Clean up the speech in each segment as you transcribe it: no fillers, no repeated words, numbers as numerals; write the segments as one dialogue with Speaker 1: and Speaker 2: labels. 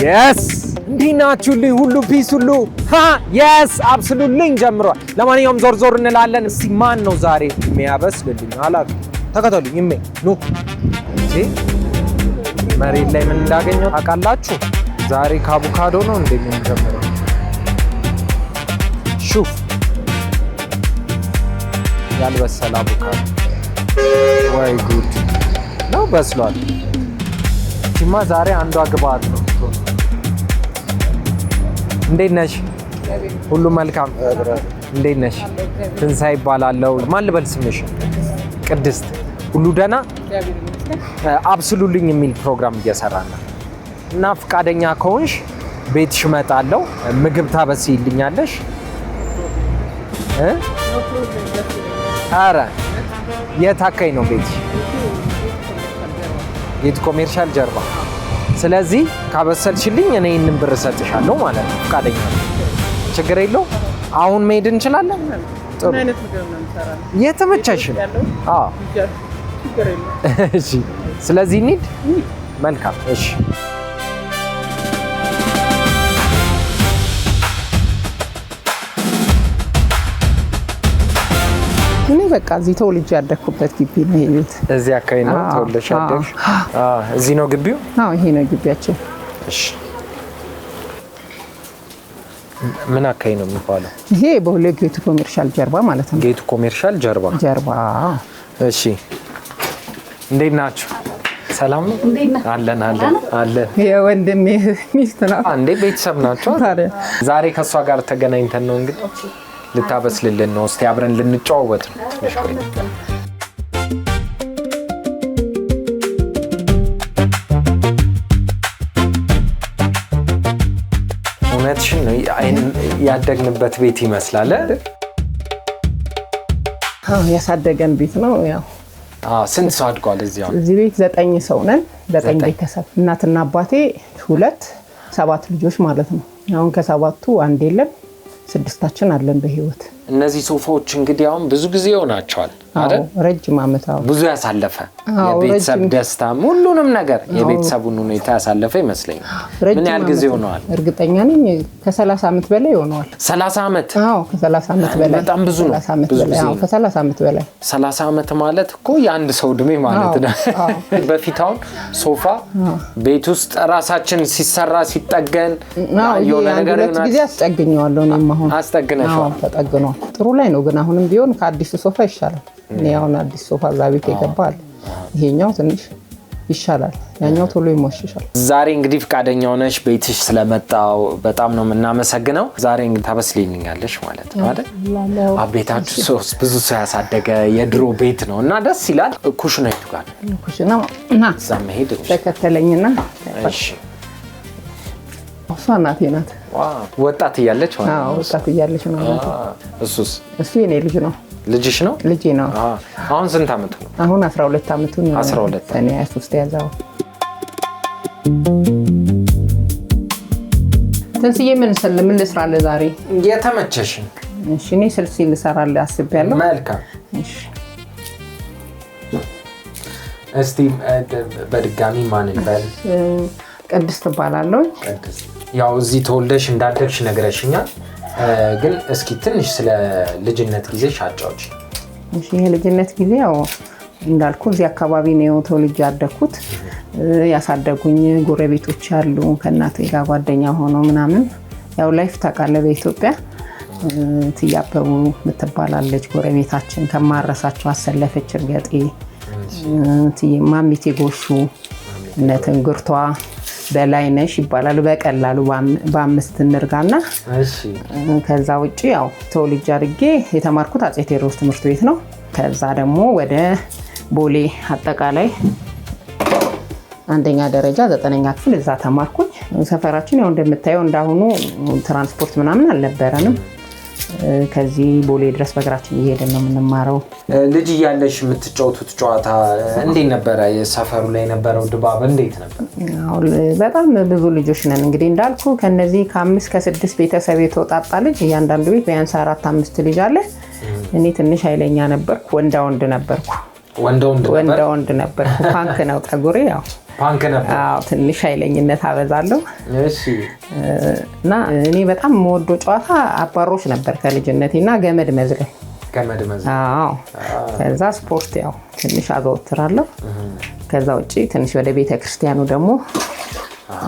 Speaker 1: yes እንዲናችሁልኝ ሁሉ ፒስ ሁሉ yes absolutely ጀምሯል። ለማንኛውም ዞር እንላለን። እስቲ ማን ነው ዛሬ የሚያበስልልኝ? አላውቅም። ተከተሉኝ እሜ ኑ። እሺ መሬት ላይ ምን እንዳገኘው ታውቃላችሁ? ዛሬ ከአቮካዶ ነው እንደምንጀምረው። ሹፍ ያልበሰለ አቮካዶ ወይ ጉድ ነው። በስሏል። እቺማ ዛሬ አንዷ ግብአት ነው። እንዴት ነሽ? ሁሉ መልካም። እንዴት ነሽ? ትንሳኤ ይባላለው። ማን ልበል ስምሽ? ቅድስት። ሁሉ ደህና? አብስሉልኝ የሚል ፕሮግራም እየሰራን ነው እና ፈቃደኛ ከሆንሽ ቤትሽ እመጣለሁ። ምግብ ታበስይልኛለሽ? ኧረ የት አካባቢ ነው ቤትሽ? የት ኮሜርሻል ጀርባ። ስለዚህ ካበሰልሽልኝ እኔ ይህንን ብር እሰጥሻለሁ ማለት ነው። ፈቃደኛ ችግር የለው። አሁን መሄድ እንችላለን? ጥሩ። የተመቸሽን? አዎ እሺ። ስለዚህ እንሂድ። መልካም። እሺ
Speaker 2: እኔ በቃ እዚህ ተወልጄ ያደኩበት ግቢ ነው ይሄ ቤት።
Speaker 1: እዚህ አካባቢ ነው ተወልደሽ ያደግሽ? እዚህ ነው ግቢው?
Speaker 2: አዎ ይሄ ነው ግቢያችን።
Speaker 1: እሺ ምን አካባቢ ነው የሚባለው?
Speaker 2: ይሄ በሁለት ጌቱ ኮሜርሻል ጀርባ ማለት ነው።
Speaker 1: ጌቱ ኮሜርሻል ጀርባ። እሺ እንዴት ናችሁ? ሰላም ነው? አለን።
Speaker 2: የወንድሜ ሚስት ነው።
Speaker 1: እንዴ ቤተሰብ ናቸው። ዛሬ ከሷ ጋር ተገናኝተን ነው እንግዲህ ልታበስልልን ነው። እስቲ አብረን ልንጫወት ነው። እውነትሽን ነው። ያደግንበት ቤት ይመስላል።
Speaker 2: ያሳደገን ቤት ነው። ያው
Speaker 1: ስንት ሰው አድጓል
Speaker 2: እዚህ ቤት? 9 ሰው ነን። 9 ቤተሰብ፣ እናትና አባቴ 2 7 ልጆች ማለት ነው። አሁን ከ7ቱ አንድ የለም፣ 6ታችን አለን በህይወት።
Speaker 1: እነዚህ ሶፋዎች እንግዲህ አሁን ብዙ ጊዜ ሆናቸዋል አይደል?
Speaker 2: ረጅም ዓመት
Speaker 1: ብዙ ያሳለፈ የቤተሰብ ደስታ ሁሉንም ነገር የቤተሰቡን ሁኔታ ያሳለፈ ይመስለኛል። ምን ያህል ጊዜ ሆነዋል?
Speaker 2: እርግጠኛ ነኝ ከ30 ዓመት በላይ ሆነዋል።
Speaker 1: 30 ዓመት?
Speaker 2: አዎ ከ30 ዓመት በላይ።
Speaker 1: በጣም ብዙ ነው።
Speaker 2: ከ30 ዓመት በላይ።
Speaker 1: 30 ዓመት ማለት እኮ የአንድ ሰው እድሜ ማለት ነው። በፊት አሁን ሶፋ ቤት ውስጥ ራሳችን ሲሰራ ሲጠገን የሆነ ነገር
Speaker 2: ነው። ጊዜ አስጠግኘዋለሁ እኔም አሁን
Speaker 1: አስጠግነሻል?
Speaker 2: ተጠግኗል። ጥሩ ላይ ነው ግን አሁንም ቢሆን ከአዲሱ ሶፋ ይሻላል። እኔ አሁን አዲስ ሶፋ እዛ ቤት ይገባል። ይሄኛው ትንሽ ይሻላል፣ ያኛው ቶሎ ይሞሽሻል።
Speaker 1: ዛሬ እንግዲህ ፈቃደኛ ሆነሽ ቤትሽ ስለመጣው በጣም ነው የምናመሰግነው። ዛሬ እንግዲህ ታበስልኝኛለሽ ማለት ነው አይደል? ቤታችሁ ብዙ ሰው ያሳደገ የድሮ ቤት ነው እና ደስ ይላል። ኩሽናው የቱ ጋር ነው?
Speaker 2: ኩሽናው እና
Speaker 1: እዛ መሄድ
Speaker 2: ተከተለኝና።
Speaker 1: እሺ
Speaker 2: እሷ እናቴ ናት።
Speaker 1: ወጣት እያለች ማለት ነው?
Speaker 2: ወጣት እያለች ነው። እሱ የኔ ልጅ ነው።
Speaker 1: ልጅሽ ነው?
Speaker 2: ልጄ ነው።
Speaker 1: አሁን ስንት አመቱ ነው?
Speaker 2: አሁን 12 አመቱ ነው።
Speaker 1: 12
Speaker 2: እኔ 23 ያዛው። ትንሽዬ ምን ልስራለ ዛሬ?
Speaker 1: የተመቸሽን።
Speaker 2: እሺ እኔ ስልሲ ልሰራለ አስቤያለሁ።
Speaker 1: መልካም። እሺ እስቲ በድጋሚ ማን እንበል?
Speaker 2: ቅድስት እባላለሁ።
Speaker 1: ቅድስት ያው እዚህ ተወልደሽ እንዳደግሽ ነግረሽኛል። ግን እስኪ ትንሽ ስለ ልጅነት ጊዜሽ አጫውቺ።
Speaker 2: እሺ የልጅነት ጊዜ ያው እንዳልኩ እዚህ አካባቢ ነው ተወልጄ ያደግኩት። ያሳደጉኝ ጎረቤቶች አሉ ከእናቴ ጋር ጓደኛ ሆኖ ምናምን። ያው ላይፍ ታውቃለህ በኢትዮጵያ ትያበቡ ምትባላለች ጎረቤታችን ከማረሳቸው አሰለፈች እርገጤ፣ ማሚቴ ጎሹ፣ እነትንግርቷ በላይነሽ ይባላል። በቀላሉ በ5 እንርጋና ከዛ ውጪ ያው ተወልጄ አድርጌ የተማርኩት አጼ ቴዎድሮስ ትምህርት ቤት ነው። ከዛ ደግሞ ወደ ቦሌ አጠቃላይ አንደኛ ደረጃ 9ኛ ክፍል እዛ ተማርኩኝ። ሰፈራችን ያው እንደምታየው እንዳሁኑ ትራንስፖርት ምናምን አልነበረንም። ከዚህ ቦሌ ድረስ በእግራችን እየሄድን ነው የምንማረው።
Speaker 1: ልጅ እያለሽ የምትጫወቱት ጨዋታ እንዴት ነበረ? የሰፈሩ ላይ የነበረው ድባብ እንዴት ነበር?
Speaker 2: በጣም ብዙ ልጆች ነን እንግዲህ እንዳልኩ ከነዚህ ከ5 ከ6 ቤተሰብ የተወጣጣ ልጅ እያንዳንዱ ቤት ቢያንስ 4-5 ልጅ አለ። እኔ ትንሽ ኃይለኛ ነበርኩ፣ ወንዳ ወንድ ነበርኩ። ፓንክ ነው ፀጉሬ። ያው
Speaker 1: ፓንክ ነበር።
Speaker 2: አዎ ትንሽ ኃይለኝነት አበዛለሁ።
Speaker 1: እሺ
Speaker 2: እና እኔ በጣም የምወደው ጨዋታ አባሮች ነበር ከልጅነቴና ገመድ መዝለል። አዎ ከዛ ስፖርት ያው ትንሽ አዘወትራለሁ። ከዛ ውጪ ትንሽ ወደ ቤተክርስቲያኑ ደግሞ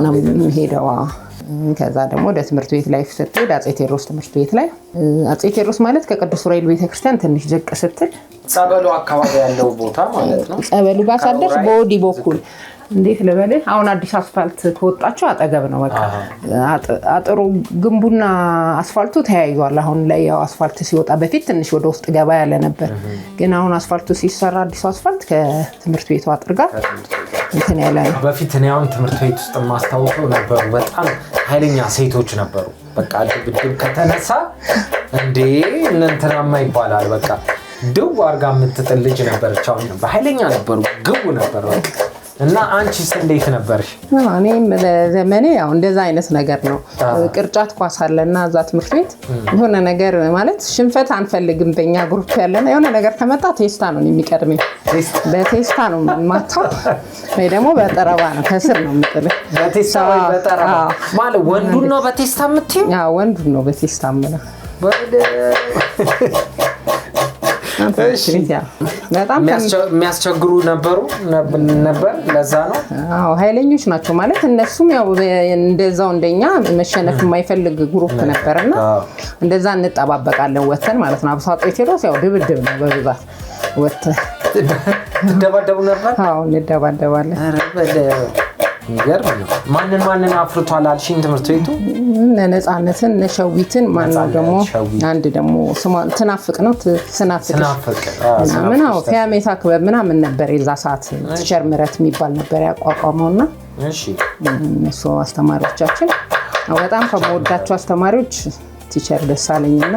Speaker 2: ነው የምሄደው። ከዛ ደግሞ ወደ ትምህርት ቤት ላይ ስትሄድ አፄ ቴዎድሮስ ትምህርት ቤት ላይ አፄ ቴዎድሮስ ማለት ከቅዱስ ዑራኤል ቤተክርስቲያን ትንሽ ዝቅ ስትል
Speaker 1: ጸበሉ አካባቢ ያለው ቦታ ማለት ነው።
Speaker 2: ጸበሉ ጋር ሳደርስ በወዲ በኩል እንዴት ልበልህ አሁን አዲስ አስፋልት ከወጣቸው አጠገብ ነው። በቃ አጥሩ ግንቡና አስፋልቱ ተያይዟል። አሁን ላይ ያው አስፋልት ሲወጣ በፊት ትንሽ ወደ ውስጥ ገባ ያለ ነበር። ግን አሁን አስፋልቱ ሲሰራ አዲስ አስፋልት ከትምህርት ቤቱ አጥር ጋር እንትን ያለ ነው።
Speaker 1: በፊት እኔ አሁን ትምህርት ቤት ውስጥ ማስታወቀው ነበሩ በጣም ኃይለኛ ሴቶች ነበሩ። በቃ ድብድብ ከተነሳ እንዴ እንተናማ ይባላል። በቃ ድው አርጋ የምትጥል ልጅ ነበረች። አሁን በኃይለኛ ነበሩ፣ ግቡ ነበር በቃ። እና አንቺስ እንዴት ነበርሽ?
Speaker 2: እኔም ለዘመኔ ያው እንደዛ አይነት ነገር ነው። ቅርጫት ኳስ አለና እዛ ትምህርት ቤት የሆነ ነገር ማለት ሽንፈት አንፈልግም። በእኛ ግሩፕ ያለና የሆነ ነገር ከመጣ ቴስታ ነው የሚቀድመኝ። በቴስታ ነው የማታው ወይ ደግሞ በጠረባ ነው ከስር ነው የምጥልህ።
Speaker 1: በቴስታ ወይ በጠረባ ማለት ወንዱን ነው በቴስታ የምትይው?
Speaker 2: አዎ ወንዱን ነው በቴስታ የምለው። በጣም
Speaker 1: የሚያስቸግሩ ነበር። ለዛ ነው
Speaker 2: አዎ ኃይለኞች ናቸው ማለት እነሱም ያው እንደዛው እንደኛ መሸነፍ የማይፈልግ ግሩፕ ነበርና እንደዛ እንጠባበቃለን ወተን ማለት ነው። አብሶ አፄ ቴዎድሮስ ያው ድብድብ ነው በብዛት ወተን
Speaker 1: ትደባደቡ ነበር?
Speaker 2: አዎ እንደባደባለን።
Speaker 1: ይገርም ነው። ማንን አፍርቷል አልሽኝ? ትምህርት ቤቱ
Speaker 2: ነፃነትን ነሸዊትን ማነው ደግሞ አንድ ደግሞ ስማ ትናፍቅ ነው ትናፍቅ ምን ነው ፊያሜታ ክበብ ምናምን ነበር የዛ ሰዓት ቲቸር ምህረት የሚባል ነበር ያቋቋመውና
Speaker 1: እሺ
Speaker 2: እሱ አስተማሪዎቻችን በጣም ከመወዳቸው አስተማሪዎች ቲቸር ደሳለኝና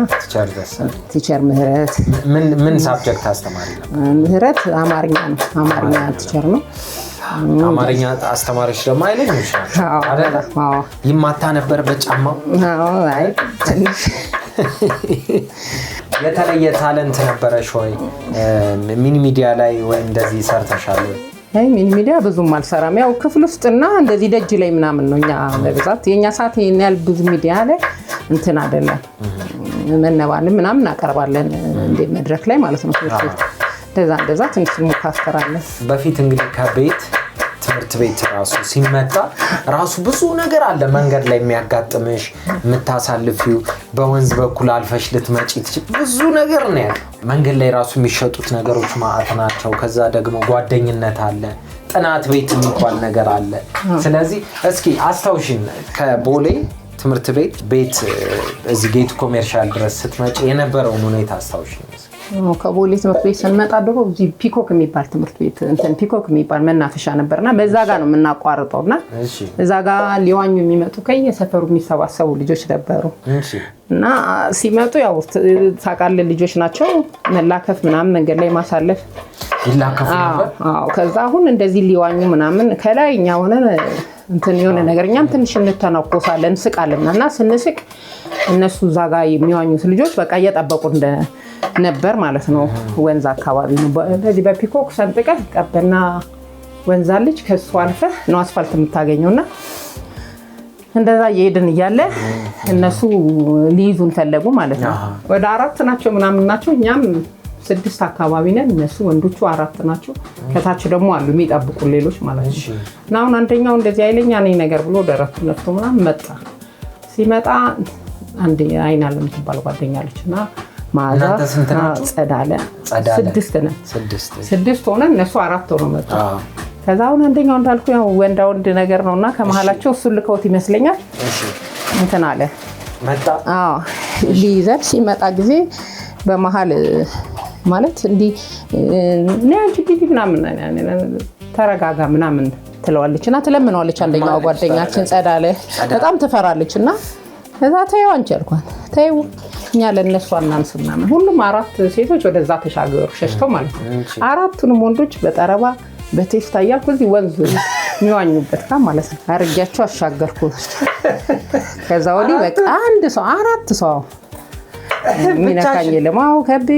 Speaker 2: ቲቸር ምህረት
Speaker 1: ምን ሳብጀክት አስተማሪ ነበር?
Speaker 2: ምህረት አማርኛ ነው። አማርኛ ቲቸር ነው።
Speaker 1: አማርኛ አስተማሪዎች ደግሞ አይለኞች ናቸው አይደል? አዎ ይማታ ነበር በጫማው።
Speaker 2: አዎ አይ
Speaker 1: የተለየ ታለንት ነበረሽ ወይ ሚኒ ሚዲያ ላይ ወይ እንደዚህ ሰርተሻል?
Speaker 2: አይ ሚኒ ሚዲያ ብዙም አልሰራም። ያው ክፍል ውስጥና እንደዚህ ደጅ ላይ ምናምን ነው። እኛ በብዛት የኛ ሰዓት የኛ ብዙ ሚዲያ ላይ እንትን አይደለም። መነባንም ምናምን እናቀርባለን እንደ መድረክ ላይ ማለት ነው። እንደዛ ትንሽ ሙካስተራለን።
Speaker 1: በፊት እንግዲህ ከቤት ትምህርት ቤት ራሱ ሲመጣ ራሱ ብዙ ነገር አለ መንገድ ላይ የሚያጋጥምሽ የምታሳልፊው በወንዝ በኩል አልፈሽ ልትመጪ ብዙ ነገር ነው ያለው። መንገድ ላይ ራሱ የሚሸጡት ነገሮች ማአት ናቸው። ከዛ ደግሞ ጓደኝነት አለ፣ ጥናት ቤት የሚባል ነገር አለ። ስለዚህ እስኪ አስታውሽን ከቦሌ ትምህርት ቤት እዚህ ጌት ኮሜርሻል ድረስ ስትመጪ የነበረውን ሁኔታ አስታውሽን።
Speaker 2: ከቦሌ ትምህርት ቤት ስንመጣ ደግሞ እዚህ ፒኮክ የሚባል ትምህርት ቤት ፒኮክ የሚባል መናፈሻ ነበርና በዛ ጋር ነው የምናቋርጠውና እዛ ጋር ሊዋኙ የሚመጡ ከየሰፈሩ የሚሰባሰቡ ልጆች ነበሩ። እና ሲመጡ ያው ታውቃለህ ልጆች ናቸው መላከፍ ምናምን መንገድ ላይ ማሳለፍ
Speaker 1: ይላከፉ ነበር።
Speaker 2: አዎ ከዛ አሁን እንደዚህ ሊዋኙ ምናምን ከላይኛ ሆነ እንትን የሆነ ነገር እኛም ትንሽ እንተናኮሳለን ስቃለንና ስንስቅ እነሱ እዛ ጋር የሚዋኙት ልጆች በቃ እየጠበቁ ነበር ማለት ነው። ወንዝ አካባቢ ነው በዚህ በፒኮክ ሰንጥቀህ ቀበና ወንዝ አለች ከሱ አልፈህ ነው አስፋልት የምታገኘውና እንደዛ እየሄድን እያለ እነሱ ሊይዙን ፈለጉ ማለት ነው። ወደ 4 ናቸው ምናምን ናቸው። እኛም 6 አካባቢ ነን። እነሱ ወንዶቹ 4 ናቸው። ከታች ደግሞ አሉ የሚጠብቁ ሌሎች ማለት ነው። እና አሁን አንደኛው እንደዚህ አይለኛ ነኝ ነገር ብሎ ደረቱ ነፍቶ ምናምን መጣ። ሲመጣ አንድ አይናለ የምትባል ጓደኛ አለችና ማዛ ጸዳለ 6 ሆነን እነሱ 4 ሆነው መጡ። ከዛ አሁን አንደኛው እንዳልኩ ያው ወንድ ነገር ነውና ከመሃላቸው እሱ ልከውት ይመስለኛል እንትን አለ
Speaker 1: መጣ።
Speaker 2: አዎ ሊይዘን ሲመጣ ጊዜ በመሃል ማለት እንዲ ነንቺ ዲዲ ምናምን ተረጋጋ ምናምን ትለዋለችና ትለምነዋለች። አንደኛው ጓደኛችን ጸዳለ በጣም ትፈራለችና ከዛ ተይው አንቺ አልኳት ተይው እኛ ለነሱ አናንስ ምናምን ሁሉም 4 ሴቶች ወደዛ ተሻገሩ ሸሽተው ማለት ነው። 4ቱንም ወንዶች በጠረባ በቴስታ እያልኩ እዚህ ወንዝ የሚዋኙበት ጋር ማለት ነው አርጊያቸው አሻገርኩ። ከዛ ወዲህ በቃ 4 ሰው ሚነካኝ ለማው ከቢ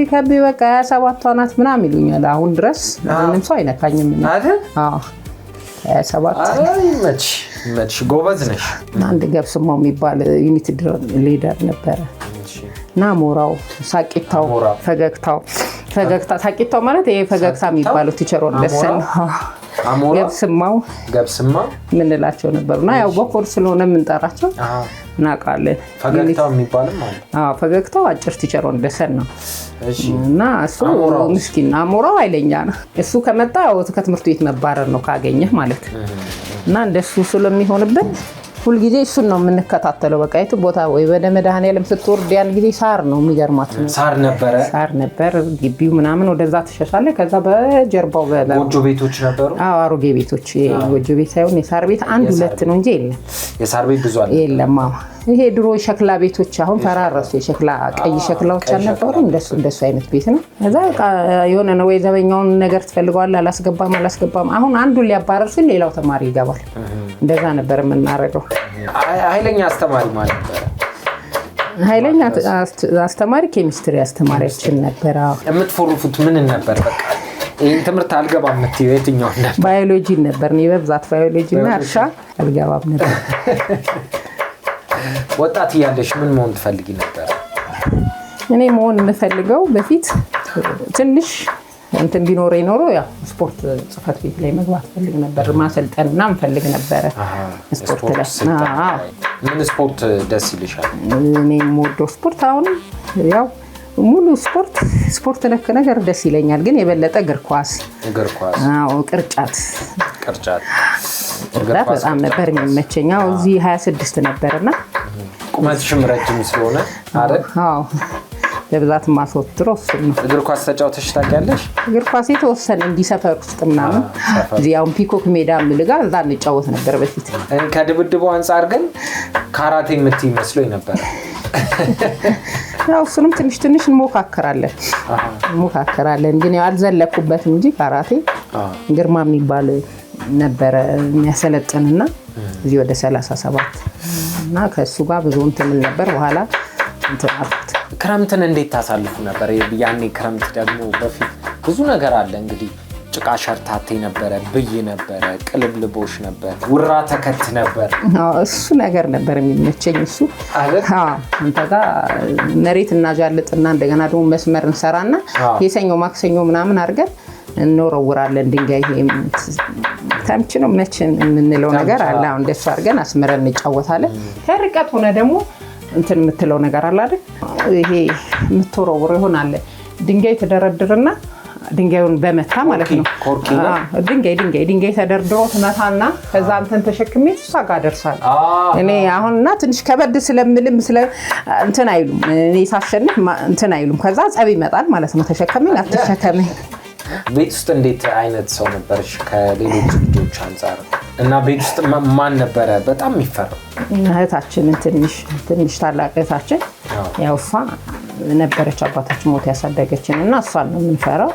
Speaker 2: በቃ 27 ናት ምናምን ይሉኛል። አሁን ድረስ ምንም ሰው አይነካኝም አይደል? አዎ 27
Speaker 1: መች ጎበዝ ነሽ
Speaker 2: አንድ ገብስማው የሚባል ዩኒት ሊደር ነበረ እና ሞራው ሳቂታው ፈገግታ ሳቂታው ማለት ይሄ ፈገግታ የሚባለው ቲቸር ወደሰን ገብስማ ምንላቸው ነበርና ያው በኮር ስለሆነ የምንጠራቸው እናውቃለን
Speaker 1: ፈገግታው የሚባልም ማለት
Speaker 2: ፈገግታው አጭር ቲቸር ወደሰን ነው እና እሱ ምስኪን አሞራው ኃይለኛ ነው እሱ ከመጣ ከትምህርት ቤት መባረር ነው ካገኘህ ማለት እና እንደሱ ስለሚሆንበት ሁሉ ጊዜ እሱን ነው የምንከታተለው በቃ የት ቦታ ወይ ወደ መድኃኔዓለም ስትወርድ ያን ጊዜ ሳር ነው የሚገርማት
Speaker 1: ሳር ነበር
Speaker 2: ግቢው ምናምን ወደዛ ተሸሻለ ከዛ በጀርባው
Speaker 1: ጎጆ ቤቶች ነበሩ
Speaker 2: አሮጌ ቤቶች ጎጆ ቤት ሳይሆን የሳር ቤት አንድ ሁለት ነው እንጂ የለም
Speaker 1: የሳር ቤት ብዙ አለ
Speaker 2: የለም ይሄ ድሮ ሸክላ ቤቶች አሁን ፈራረሱ የሸክላ ቀይ ሸክላዎች አልነበሩ እንደሱ አይነት ቤት ነው እዛ የሆነ ነው ወይ ዘበኛውን ነገር ትፈልገዋል አላስገባም አሁን አንዱ ሊያባረር ሲል ሌላው ተማሪ ይገባል እንደዛ ነበር የምናረገው
Speaker 1: ኃይለኛ አስተማሪ ማለት ነበር
Speaker 2: ኃይለኛ አስተማሪ ኬሚስትሪ አስተማሪያችን ነበር
Speaker 1: የምትፎርፉት ምን ነበር በቃ ይሄን ትምህርት አልገባም የምትይው የትኛው ነበር
Speaker 2: ባዮሎጂ ነበር ነው በብዛት ባዮሎጂ እና እርሻ አልገባም ነበር
Speaker 1: ወጣት ያለሽ ምን መሆን ትፈልጊ ነበር
Speaker 2: እኔ መሆን የምፈልገው በፊት ትንሽ እንትን ቢኖረኝ ኖሮ ያው ስፖርት ጽፈት ቤት ላይ መግባት ፈልግ ነበር ማሰልጠንና እንፈልግ ነበር ስፖርት ላይ
Speaker 1: ምን ስፖርት ደስ ይልሻል
Speaker 2: እኔ የምወደው ስፖርት አሁን ያው ሙሉ ስፖርት ነክ ነገር ደስ ይለኛል ግን የበለጠ እግር ኳስ ቅርጫት በጣም ነበር የሚመቸኝ እዚህ 26 ነበርና
Speaker 1: ቁመትሽም ረጅም ስለሆነ አይደል
Speaker 2: በብዛት ማስወጥሮ
Speaker 1: እግር ኳስ ተጫውተሽ ታውቂያለሽ
Speaker 2: እግር ኳስ የተወሰነ እንዲሰፈር ውስጥ ምናምን እዚያው ፒኮክ ሜዳ ምልጋ እዛ እንጫወት ነበር በፊት
Speaker 1: ከድብድቡ አንፃር ግን ካራቴ የምትይ መስሎኝ ነበር
Speaker 2: ያው እሱንም ትንሽ እንሞካከራለን ግን ያው አልዘለኩበትም እንጂ ካራቴ ግርማ የሚባል ነበር የሚያሰለጥንና እዚህ ወደ 37 እና ከሱ ጋር ብዙ እንትን ነበር በኋላ እንትን አልኩት
Speaker 1: ክረምትን እንዴት ታሳልፉ ነበር ያኔ ክረምት ደግሞ በፊት ብዙ ነገር አለ እንግዲህ ጭቃ ሸርታቴ ነበረ ብይ ነበረ ቅልብልቦሽ ነበር ውራ ተከት ነበር
Speaker 2: እሱ ነገር ነበር የሚመቸኝ እሱ እንተጋ መሬት እናጃልጥና እንደገና ደግሞ መስመር እንሰራና የሰኞ ማክሰኞ ምናምን አድርገን እንወረውራለን ድንጋይ ታምጭ ነው መችን የምንለው ነገር አለ አሁን ደስ አድርገን አስመረን እንጫወታለን ከርቀት ሆነ ደግሞ እንትን የምትለው ነገር አለ አይደል ይሄ የምትወረውረው ይሆናል ድንጋይ ተደረድርና ድንጋዩን በመታ ማለት ነው ድንጋይ ተደርድሮ ተመታና ከዛ አንተን ተሸክሜ እሷ ጋር ደርሳለሁ እኔ አሁንና ትንሽ ከበድ ስለምልም እንትን አይሉም እኔ ሳሸንፍ እንትን አይሉም ከዛ ጸብ ይመጣል ማለት ነው ተሸከመኝ አትሸከመኝ
Speaker 1: ቤት ውስጥ እንዴት አይነት ሰው ነበርሽ ከሌሎች ልጆች አንፃር እና ቤት ውስጥ ማን ነበረ በጣም የሚፈራው
Speaker 2: እህታችን ትንሽ ታላቅ እህታችን ያው እሷ ነበረች አባታችን ሞት ያሳደገችን እና እሷን ነው የምንፈራው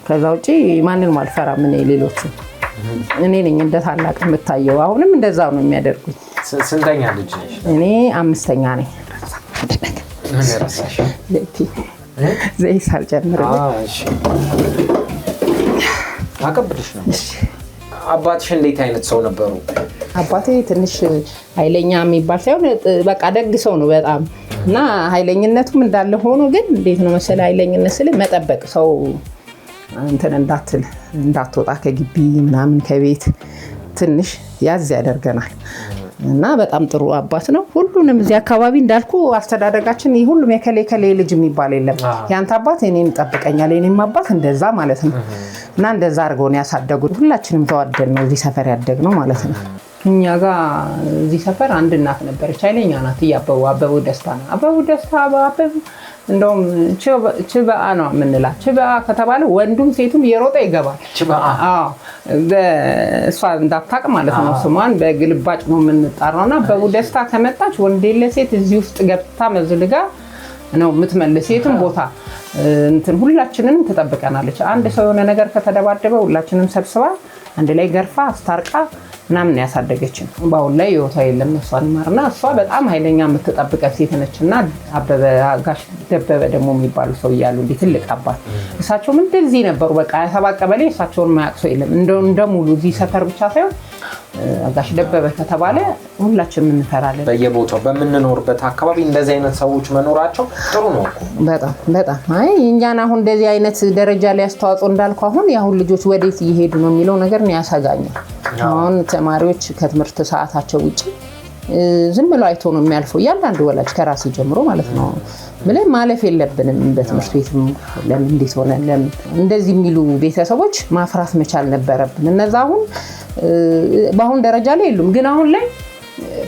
Speaker 2: ከዛ ውጪ ማንንም አልፈራም እኔ ሌሎቹ እኔ ነኝ እንደ ታላቅ የምታየው አሁንም እንደዛው ነው የሚያደርጉኝ
Speaker 1: ስንተኛ ልጅ ነሽ
Speaker 2: እኔ አምስተኛ ነኝ
Speaker 1: ምን ረሳሽ
Speaker 2: ዘይት ሳልጨምር
Speaker 1: እሺ አቀብልሽ ነው አባትሽ እንዴት አይነት ሰው ነበሩ
Speaker 2: አባቴ ትንሽ ኃይለኛ የሚባል ሳይሆን በቃ ደግ ሰው ነው በጣም እና ኃይለኝነቱም እንዳለ ሆኖ ግን እንዴት ነው መሰለ ኃይለኝነት ስለ መጠበቅ ሰው እንትን እንዳትወጣ ከግቢ ምናምን ከቤት ትንሽ ያዝ ያደርገናል እና በጣም ጥሩ አባት ነው ሁሉንም እዚህ አካባቢ እንዳልኩ አስተዳደጋችን ሁሉም የከሌ ልጅ የሚባል የለም ያንተ አባት እኔን ጠብቀኛል እኔም አባት እንደዛ ማለት ነው እና እንደዛ አድርገው ነው ያሳደጉት ሁላችንም ተዋደን ነው እዚህ ሰፈር ያደግነው ማለት ነው እኛ ጋር እዚህ ሰፈር አንድ እናት ነበረች ኃይለኛ ናት አበቡ ደስታ እንደውም ችበአ ነው የምንላት ችበአ ከተባለ ወንዱም ሴቱም እየሮጠ ይገባል እሷ እንዳታቅ ማለት ነው ስሟን በግልባጭ ነው የምንጣራውና አበቡ ደስታ ከመጣች ወንድ የለ ሴት እዚህ ውስጥ ገብታ መዝልጋ ነው የምትመልስ የትም ቦታ እንትን ሁላችንንም ትጠብቀናለች አንድ ሰው የሆነ ነገር ከተደባደበ ሁላችንም ሰብስባ አንድ ላይ ገርፋ አስታርቃ ምናምን ያሳደገችን ባውን ላይ ህይወቷ የለም እሷን ማርና እሷ በጣም ኃይለኛ የምትጠብቀት ሴት ነችና አበበ ጋሽ ደበበ ደግሞ የሚባሉ ሰው ይያሉ እንዴ ትልቅ አባት እሳቸውም እንደዚህ ነበሩ በቃ 27 ቀበሌ እሳቸውን ማያቅሶ የለም እንደሙሉ እዚህ ሰፈር ብቻ ሳይሆን ጋሽ ደበበ ከተባለ ሁላችንም እንፈራለን
Speaker 1: በየቦታው በመንኖርበት አካባቢ እንደዚህ አይነት ሰዎች መኖራቸው ጥሩ ነው
Speaker 2: በጣም አይ እኛን አሁን እንደዚህ አይነት ደረጃ ላይ አስተዋጽኦ እንዳልኩ አሁን ያሁን ልጆች ወዴት እየሄዱ ነው የሚለው ነገር ነው ያሳጋኛል አሁን ተማሪዎች ከትምህርት ሰዓታቸው ውጪ ዝም ብለው አይቶ ነው የሚያልፈው ያንዳንዱ ወላጅ ከራስ ጀምሮ ማለት ነው ምንም ማለፍ የለብንም በትምህርት ቤትም ለምን እንዴት ሆነ ለምን እንደዚህ የሚሉ ቤተሰቦች ማፍራት መቻል ነበረብን እነዛ አሁን በአሁን ደረጃ ላይ የሉም ግን አሁን ላይ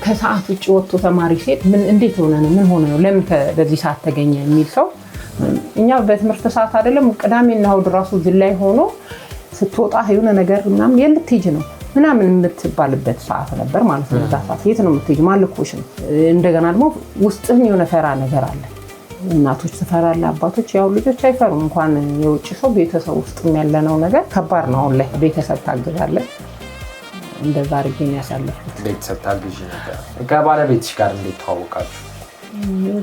Speaker 2: ከሰዓት ውጪ ወጥቶ ተማሪ ሴት ምን እንዴት ሆነ ነው ምን ሆነ ነው ለምን በዚህ ሰዓት ተገኘ የሚል ሰው እኛ በትምህርት ሰዓት አይደለም ቅዳሜና እሑድ ራሱ እዚህ ላይ ሆኖ ስትወጣ የሆነ ነገር ምናምን የልትሄጂ ነው ምናምን የምትባልበት ሰዓት ነበር ማለት ነው ዛፋት የት ነው የምትሄጂ ማልኮሽ ነው እንደገና ደግሞ ውስጥህን የሆነ ፈራ ነገር አለ እናቶች ተፈራለ አባቶች ያው ልጆች አይፈሩም እንኳን የውጭ ሰው ቤተሰብ ውስጥ ያለነው ነገር ከባድ ነው አሁን ላይ ቤተሰብ ታግዛለ እንደዛ አርገኝ ያሳለፍኩት
Speaker 1: ቤተሰብ ታግዥ ነበር ከባለቤትሽ ጋር እንዴት ተዋወቃችሁ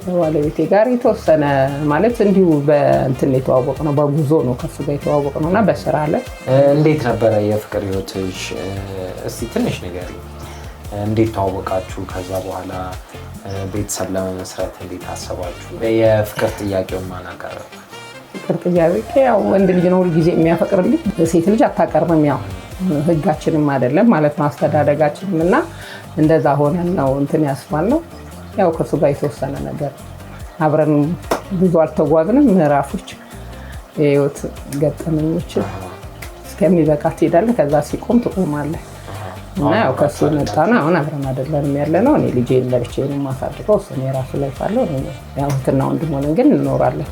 Speaker 2: ከባለቤቴ ጋር የተወሰነ ማለት እንዲሁ በእንትን የተዋወቅ ነው በጉዞ ነው ከሱ ጋር የተዋወቅ ነውና በስራ ላይ
Speaker 1: እንዴት ነበር የፍቅር ህይወትሽ እስቲ ትንሽ ነገር እንዴት ተዋወቃችሁ ከዛ በኋላ ቤተሰብ ለመመስረት እንዴት አሰባችሁ የፍቅር ጥያቄውን ማን አቀረበ
Speaker 2: ፍቅር ጥያቄ ያው ወንድ ልጅ ነው ሁሉ ጊዜ የሚያፈቅርልኝ ሴት ልጅ አታቀርብም ያው ህጋችንም አይደለም ማለት ነው አስተዳደጋችንም እና እንደዛ ሆነን ነው እንትን ያስባልነው ያው ከሱ ጋር የተወሰነ ነገር አብረን ብዙ አልተጓዝንም ምዕራፎች የህይወት ገጠመኞች እስከሚበቃ ትሄዳለህ ከዛ ሲቆም ትቆማለህ እና ያው ከሱ መጣና አሁን አብረን አይደለም ያለነው እኔ ልጄን ለብቼ ነው ማሳድገው እሱ የራሱ ላይ ካለው ያው እንትና ወንድም ሆነን ግን እንኖራለን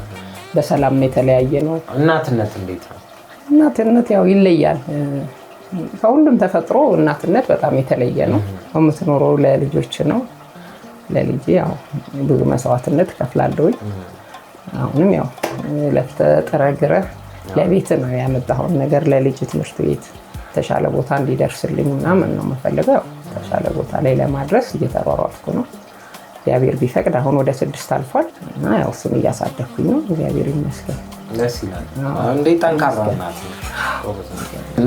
Speaker 2: በሰላም ነው የተለያየ ነው
Speaker 1: እናትነት እንዴት ነው
Speaker 2: እናትነት ያው ይለያል ከሁሉም ተፈጥሮ እናትነት በጣም የተለየ ነው የምትኖረው ለልጆች ነው ለልጅ ያው ብዙ መስዋዕትነት ከፍላለሁ አሁንም ያው ለተጠረግረ ለቤት ነው ያመጣው ነገር ለልጅ ትምህርት ቤት ተሻለ ቦታ እንዲደርስልኝ ምናምን ነው መፈልገው ተሻለ ቦታ ላይ ለማድረስ እየተሯሯጥኩ ነው እግዚአብሔር ቢፈቅድ አሁን ወደ 6 አልፏል እና ያው እሱን እያሳደግኩኝ ነው እግዚአብሔር ይመስገን
Speaker 1: ደስ ይላል እንዴ ጠንካራ ናት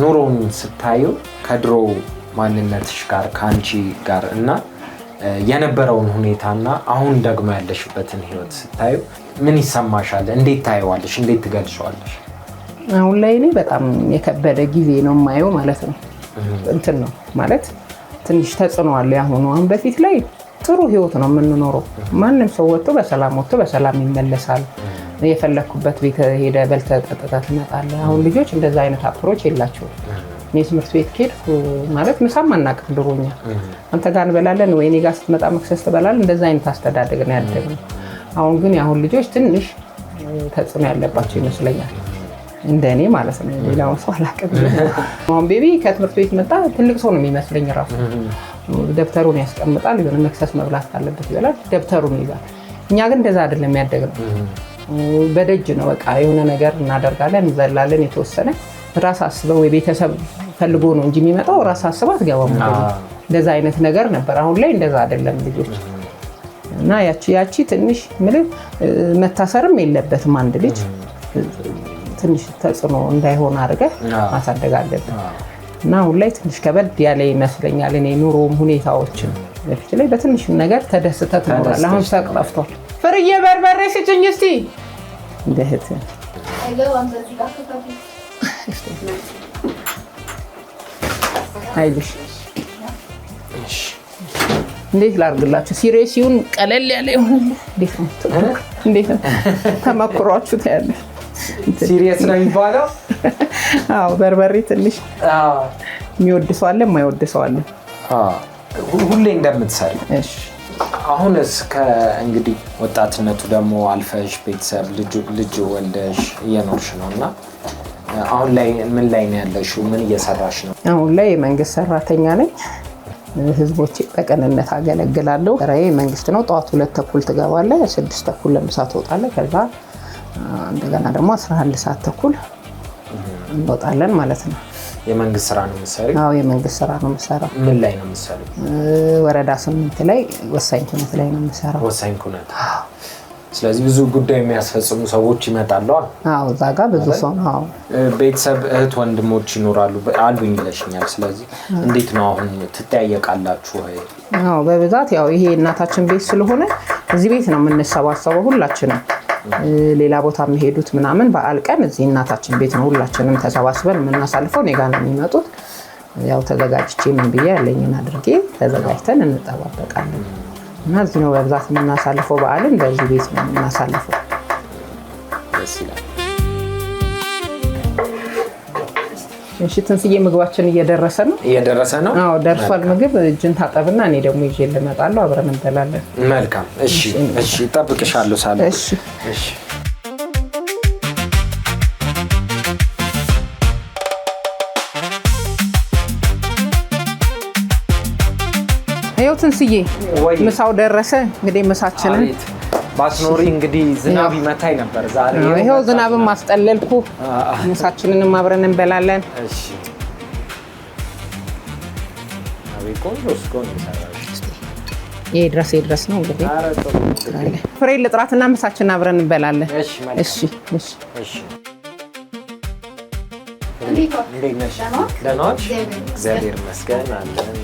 Speaker 1: ኑሮን ስታዩ ከድሮ ማንነትሽ ጋር ካንቺ ጋር እና የነበረውን ሁኔታና አሁን ደግሞ ያለሽበትን ህይወት ስታዩ ምን ይሰማሻል እንዴት ታይዋለሽ እንዴት ትገልጫዋለሽ
Speaker 2: አሁን ላይ እኔ በጣም የከበደ ጊዜ ነው ማየው ማለት ነው እንትን ነው ማለት ትንሽ ተጽዕኖ አለ አሁን በፊት ላይ ጥሩ ህይወት ነው የምንኖረው ማንንም ሰው ወጥቶ በሰላም ይመለሳል የፈለኩበት ቤት ሄደ በልተጠጣ ትመጣለህ አሁን ልጆች እንደዛ አይነት አፕሮች የላቸውም እኔ ትምህርት ቤት ሄድኩ ማለት ምሳም አናውቅም ድሮኛ አንተ ጋር እንበላለን ወይ እኔ ጋር ስትመጣ መክሰስ ትበላለህ እንደዛ አይነት አስተዳደግ ነው ያደግነው አሁን ግን ያሁን ልጆች ትንሽ ተጽዕኖ ያለባቸው ይመስለኛል እንደኔ ማለት ነው ሌላው ሰው አላውቅም አሁን ቤቢ ከትምህርት ቤት መጣ ትልቅ ሰው ነው የሚመስለኝ ራሱ ደብተሩን ያስቀምጣል የሆነ መክሰስ መብላት ካለበት ይበላል ደብተሩን ይዛል እኛ ግን እንደዛ አይደለም ያደግነው በደጅ ነው በቃ የሆነ ነገር እናደርጋለን እንዘላለን የተወሰነ ራስ አስበው የቤተሰብ ፈልጎ ነው እንጂ የሚመጣው ራስ አስባት ገባው እንደዛ አይነት ነገር ነበር አሁን ላይ እንደዛ አይደለም ልጆች እና ያቺ ትንሽ መታሰርም የለበትም አንድ ልጅ ትንሽ ተጽዕኖ እንዳይሆን አድርገህ ማሳደግ አለብህ እና አሁን ላይ ትንሽ ከበድ ያለ ይመስለኛል እኔ ኑሮም ሁኔታዎችን በፊት ላይ በትንሽ ነገር ተደስተህ ትኖራለህ አሁን ሰቅጠፍቷል ፍርዬ በርበሬ ስጭኝ እስቲ እንደህት አይልሽ እንዴት ላርግላችሁ ሲሪየስ ይሁን ቀለል ያለ ይሁን እንዴት ነው ተመክሯችሁ ታያለ
Speaker 1: ሲሪየስ ነው የሚባለው
Speaker 2: አዎ በርበሬ ትንሽ የሚወድ ሰው አለ የማይወድ ሰው አለ
Speaker 1: ሁሌ እንደምትሰሪ
Speaker 2: እሺ
Speaker 1: አሁንስ ከእንግዲህ ወጣትነቱ ደግሞ አልፈሽ ቤተሰብ ልጅ ወልደሽ እየኖርሽ ነውና አሁን ላይ ምን ላይ ነው ያለሽው ምን እየሰራሽ ነው
Speaker 2: አሁን ላይ የመንግስት ሰራተኛ ነኝ ህዝቦች በቀንነት አገለግላለሁ ራይ መንግስት ነው ጧት 2:30 ትገባለህ 6:30 ለምሳ ትወጣለህ ከዛ እንደገና ደግሞ 11 ሰዓት ተኩል እንወጣለን ማለት ነው
Speaker 1: የመንግስት ስራ ነው የምትሰሪው?
Speaker 2: አዎ የመንግስት ስራ ነው የምሰራው።
Speaker 1: ምን ላይ ነው የምትሰሪው?
Speaker 2: ወረዳ 8 ላይ ወሳኝ ኩነት ላይ ነው የምሰራው።
Speaker 1: ወሳኝ ኩነት። ስለዚህ ብዙ ጉዳይ የሚያስፈጽሙ ሰዎች ይመጣሉ።
Speaker 2: አዎ እዛ ጋር ብዙ ሰው ነው። አዎ
Speaker 1: ቤተሰብ እህት ወንድሞች ይኖራሉ አሉኝ ይለሽኛል። ስለዚህ እንዴት ነው አሁን ትጠያየቃላችሁ ወይ?
Speaker 2: አዎ በብዛት ያው ይሄ እናታችን ቤት ስለሆነ እዚህ ቤት ነው የምንሰባሰበው ሁላችንም። ሌላ ቦታ የሚሄዱት ምናምን በዓል ቀን እዚህ እናታችን ቤት ነው ሁላችንም ተሰባስበን የምናሳልፈው። እኔ ጋር ነው የሚመጡት። ያው ተዘጋጅቼ ምን ብዬ ያለኝን አድርጌ ተዘጋጅተን እንጠባበቃለን እና እዚህ ነው በብዛት የምናሳልፈው። በዓልን በዚህ ቤት ነው የምናሳልፈው።
Speaker 1: ደስ ይላል።
Speaker 2: እሺ ትንስዬ ምግባችን እየደረሰ ነው። አዎ ደርሷል። ምግብ እጅን ታጠብና እኔ ደግሞ ይዤ ልመጣለሁ። አብረን እንበላለን።
Speaker 1: መልካም። እሺ እጠብቅሻለሁ ሳለ። እሺ
Speaker 2: ይኸው ትንስዬ ምሳው ደረሰ። እንግዲህ ምሳችንን
Speaker 1: ባስኖሪ እንግዲህ ዝናብ ይመታኝ ነበር ዛሬ።
Speaker 2: ይኸው ዝናብም ማስጠለልኩ። ምሳችንንም አብረን እንበላለን።
Speaker 1: እሺ
Speaker 2: ይሄ ድረስ ነው እንግዲህ ፍሬ ልጥራትና ምሳችንን አብረን እንበላለን። እሺ
Speaker 1: እግዚአብሔር ይመስገን አለን።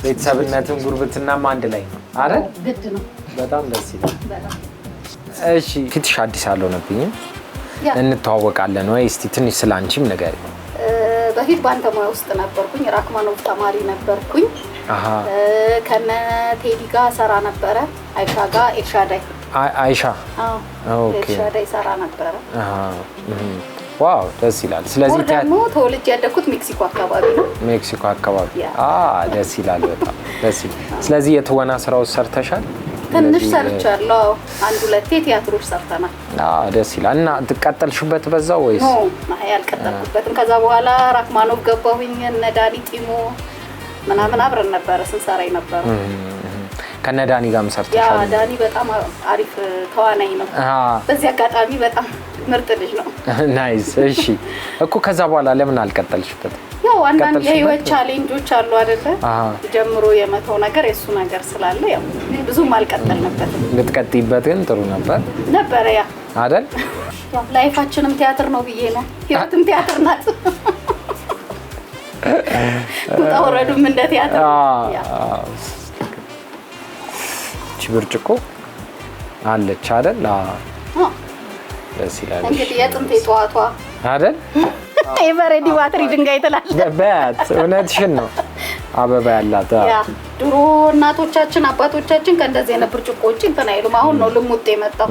Speaker 1: ቤተሰብነትን ጉርብትናም አንድ ላይ ነው አይደል?
Speaker 3: ግድ ነው።
Speaker 1: በጣም ደስ ይላል። እሺ ፊትሽ አዲስ አልሆነብኝም። እንተዋወቃለን ወይ? እስቲ ትንሽ ስለ አንቺም ንገሪኝ።
Speaker 3: በፊት በአንተ ሙያ ውስጥ ነበርኩኝ። ራክማኖቭ ተማሪ ነበርኩኝ። ከነ ቴዲ ጋር ሰራ ነበረ። አይሻ ጋር ኤልሻዳይ
Speaker 1: አይሻ
Speaker 3: ኤልሻዳይ ሰራ ነበረ።
Speaker 1: ዋው ደስ ይላል። ስለዚህ
Speaker 3: ደግሞ ተወልጄ ያደኩት ሜክሲኮ አካባቢ ነው።
Speaker 1: ሜክሲኮ አካባቢ ደስ ይላል። በጣም ደስ ይላል። ስለዚህ የትወና ስራዎች ሰርተሻል?
Speaker 3: ትንሽ ሰርቻለሁ። 1-2 ቲያትሮች ሰርተናል።
Speaker 1: ደስ ይላል። እና ትቀጠልሽበት በዛው ወይስ?
Speaker 3: ያልቀጠልኩበትም። ከዛ በኋላ ራክማኖቭ ገባሁኝ። እነ ዳኒ ጢሞ ምናምን አብረን ነበረ ስንሰራ የነበረው።
Speaker 1: ከነ ዳኒ ጋርም ሰርተሻል?
Speaker 3: ያ ዳኒ በጣም አሪፍ ተዋናይ ነው። በዚህ አጋጣሚ በጣም ምርጥ ልጅ ነው።
Speaker 1: ናይስ። እሺ እኮ ከዛ በኋላ ለምን አልቀጠልሽበት?
Speaker 3: ያው አንዳንድ የህይወት ቻሌንጆች አሉ አይደለ? ጀምሮ የመተው ነገር የሱ ነገር ስላለ ያው ብዙም አልቀጠልንበትም።
Speaker 1: ልትቀጥይበት ግን ጥሩ ነበር
Speaker 3: ያ
Speaker 1: አይደል?
Speaker 3: ያው ላይፋችንም ቲያትር ነው ብዬ ነው። ህይወትም ቲያትር ናት። ወጣወረዱም እንደ ቲያትር
Speaker 1: ብርጭቆ አለች አይደል? ደስ ይላል።
Speaker 3: እንግዲህ የጥንት የጠዋቷ
Speaker 1: አይደል?
Speaker 3: ኤቨሬዲ ባትሪ ድንጋይ ትላለች።
Speaker 1: እውነትሽን ነው። አበባ ያላት
Speaker 3: ድሮ እናቶቻችን አባቶቻችን ከእንደዚህ አይነት ብርጭቆዎች እንትን አይሉም። አሁን ነው ልሙጥ የመጣው።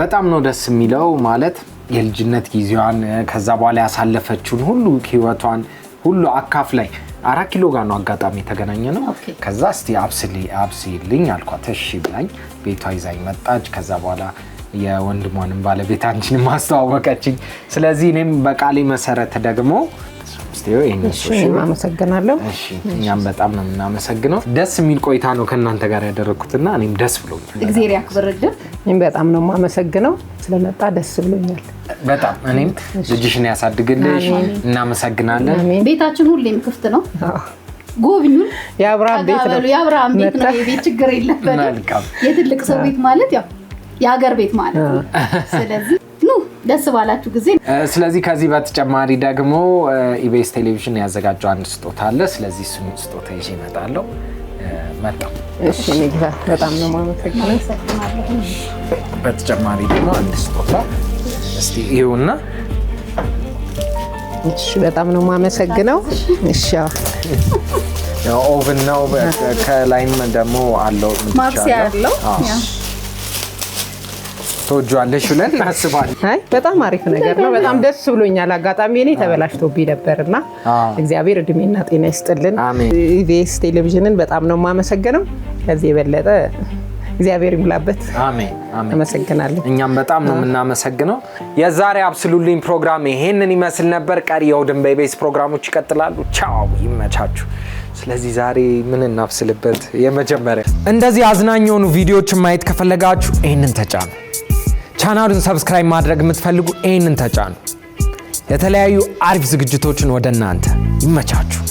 Speaker 1: በጣም ነው ደስ የሚለው። ማለት የልጅነት ጊዜዋን ከዛ በኋላ ያሳለፈችውን ሁሉ ህይወቷን ሁሉ አካፍላይ 4 ኪሎ ጋር ነው አጋጣሚ የተገናኘ ነው። ከዛ እስቲ አብስልኝ አልኳት። እሺ ብላኝ ቤቷ ይዛኝ መጣች። ከዛ በኋላ የወንድሟንም ባለቤት አንቺንም ማስተዋወቀችኝ። ስለዚህ እኔም በቃሌ መሰረት ደግሞ
Speaker 2: አመሰግናለሁ።
Speaker 1: እሺ እኛም በጣም ነው የምናመሰግነው። ደስ የሚል ቆይታ ነው ከእናንተ ጋር ያደረኩትና እኔም ደስ ብሎኛል።
Speaker 3: እግዚአብሔር ያክብርልን።
Speaker 2: እኔም በጣም ነው የማመሰግነው ስለመጣ ደስ ብሎኛል።
Speaker 1: በጣም እኔም ልጅሽን ያሳድግልሽ። እናመሰግናለን።
Speaker 3: ቤታችን ሁሌም ክፍት ነው። ጎብኙን።
Speaker 2: የአብርሃም ቤት ነው።
Speaker 3: የአብርሃም ቤት ነው። የቤት ችግር የለበትም።
Speaker 1: መልካም።
Speaker 3: የትልቅ ሰው ቤት ማለት ያው የሀገር ቤት ማለት ነው። ስለዚህ ደስ ባላችሁ ጊዜ።
Speaker 1: ስለዚህ ከዚህ በተጨማሪ ደግሞ ኢቢኤስ ቴሌቪዥን ያዘጋጀው አንድ ስጦታ አለ። ስለዚህ እሱን ስጦታ ይዤ እመጣለሁ። መጣሁ።
Speaker 2: እሺ ንግባ። በጣም ነው የማመሰግነው።
Speaker 1: በተጨማሪ ደግሞ አንድ ስጦታ እስቲ ይሁንና።
Speaker 2: እሺ በጣም ነው የማመሰግነው። እሺ
Speaker 1: ያው ኦቨን ነው። ከላይም ደግሞ አለው
Speaker 3: ማብሰያ አለው።
Speaker 1: ተወጇለሽ ብለን እናስባለን።
Speaker 2: አይ በጣም አሪፍ ነገር ነው። በጣም ደስ ብሎኛል። አጋጣሚ እኔ ተበላሽቶብኝ ነበርና እግዚአብሔር እድሜና ጤና ይስጥልን። ኢቢኤስ ቴሌቪዥንን በጣም ነው የማመሰግነው። ከዚህ የበለጠ እግዚአብሔር ይሙላበት
Speaker 1: አሜን አሜን
Speaker 2: አመሰግናለሁ
Speaker 1: እኛም በጣም ነው እናመሰግነው የዛሬ አብስሉልኝ ፕሮግራም ይሄንን ይመስል ነበር ቀሪ የውድን በኢቢኤስ ፕሮግራሞች ይቀጥላሉ ቻው ይመቻችሁ ስለዚህ ዛሬ ምን እናብስልበት የመጀመሪያ እንደዚህ አዝናኝ የሆኑ ቪዲዮዎችን ማየት ከፈለጋችሁ ይሄንን ተጫኑ ቻናሉን ሰብስክራይብ ማድረግ የምትፈልጉ ይሄንን ተጫኑ የተለያዩ አሪፍ ዝግጅቶችን ወደ እናንተ ይመቻችሁ